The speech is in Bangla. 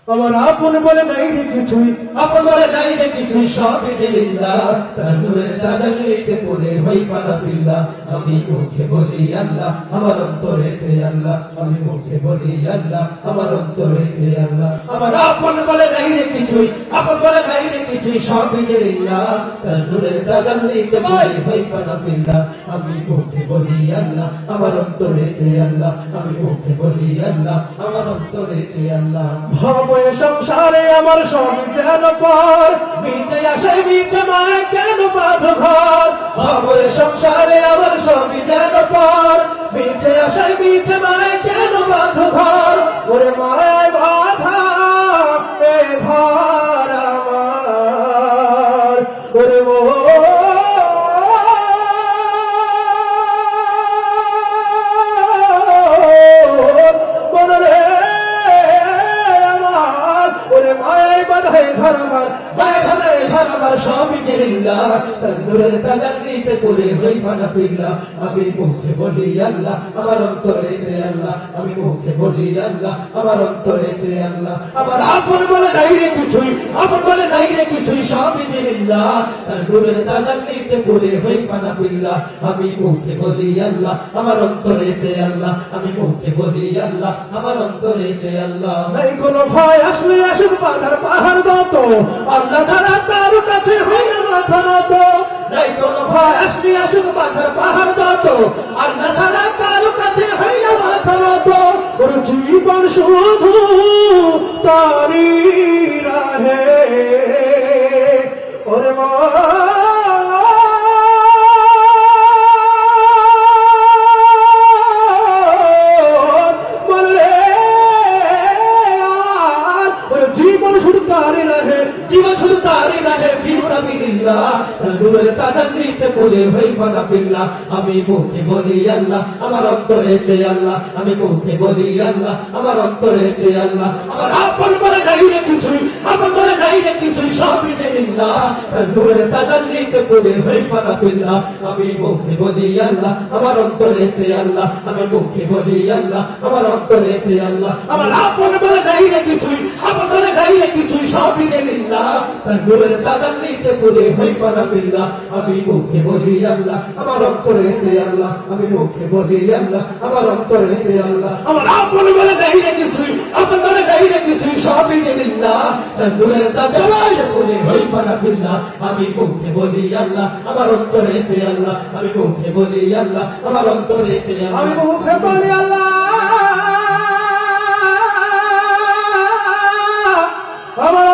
আমার আপন বলে নাই রে কিছুই, আপন বলে নাই রে কিছুই, সবই যে লিল্লাহ। তার নূরের তাজাল্লিতে পড়ে হই ফানা ফিল্লাহ। আমি মুখে বলি আল্লাহ, আমার অন্তরেতে আল্লাহ। আমি মুখে বলি আল্লাহ, আমার অন্তরেতে আল্লাহ। আমার আপন বলে নাই রে কিছুই, আপন বলে নাই রে কিছুই, সবই যে লিল্লাহ। তার নূরের তাজাল্লিতে পড়ে হই ফানা ফিল্লাহ। আমি মুখে বলি আল্লাহ, আমার অন্তরেতে আল্লাহ। আমি মুখে বলি আল্লাহ, আমার অন্তরেতে আল্লাহ। ভবয়ে সংসারে আমার সবই যেন পর, মিছে আসায় মিছে মায় কেন বাঁধো ঘর। ভবয়ে সংসারে আমার সবই যেন পর, মিছে আসায় মিছে মায় কেন বাঁধো ঘর। ওরে মায় বাধা এ ঘর আমার, ওরে সবই যে লিল্লাহ। তার নূরের তাজাল্লিতে পড়ে হই ফানা ফিল্লাহ। আমি মুখে বলি আল্লাহ, আমার অন্তরেতে আল্লাহ। আমি মুখে বলি আল্লাহ, আমার অন্তরেতে আল্লাহ। আমার আপন বলে নাই রে কিছুই, আপন বলে নাই রে কিছুই, সবই যে লিল্লাহ। তার নূরের তাজাল্লিতে পড়ে হই ফানা ফিল্লাহ। আমি মুখে বলি আল্লাহ, আমার অন্তরেতে আল্লাহ। আমি মুখে বলি আল্লাহ, আমার অন্তরেতে আল্লাহ। নাই কোনো ভয়, আসলে আসুক বাধার পাহাড় যত, আল্লাহ ছাড়া কারো কাছে হয় না মাথা নত। নাই কোনো ভয়, আসলে আসুক বাধার পাহাড় যত, আল্লাহ ছাড়া কারো কাছে হয় না মাথা নত। ওর জীবন শুধু তারি রাহে, ওরে মা জীবন শুধু তারই রাহে ফি সাবিলিল্লাহ। নূরের তাজাল্লিতে পড়ে হই ফানা ফিল্লাহ। আমি মুখে বলি আল্লাহ, আমার অন্তরেতে আল্লাহ। আমি মুখে বলি আল্লাহ, আমার অন্তরেতে আল্লাহ। আমার আপন বলে নাই রে কিছুই, আপন বলে নাই রে কিছুই, সবই যে লিল্লাহ। নূরের তাজাল্লিতে পড়ে হই ফানা ফিল্লাহ। আমি মুখে বলি আল্লাহ, আমার অন্তরেতে আল্লাহ। আমি মুখে বলি আল্লাহ, আমার অন্তরেতে আল্লাহ। আমার আপন বলে নাই রে কিছুই, আপন বলে নাই রে কিছুই, সবই যে লিল্লাহ। তার নূরের তাজাল্লিতে পড়ে হই ফানা ফিল্লাহ। আমি মুখে বলি আল্লাহ, আমার অন্তরেতে আল্লাহ। আমি মুখে বলি আল্লাহ, আমার অন্তরেতে আল্লাহ। আমার আপন বলে নাই রে কিছুই, আপন বলে নাই রে কিছুই, সবই যে লিল্লাহ। তার নূরের তাজাল্লিতে পড়ে হই ফানা ফিল্লাহ। আমি মুখে বলি আল্লাহ, আমার অন্তরেতে আল্লাহ। আমি মুখে বলি আল্লাহ, আমার অন্তরেতে আল্লাহ। আমি মুখে বলি আল্লাহ, আমার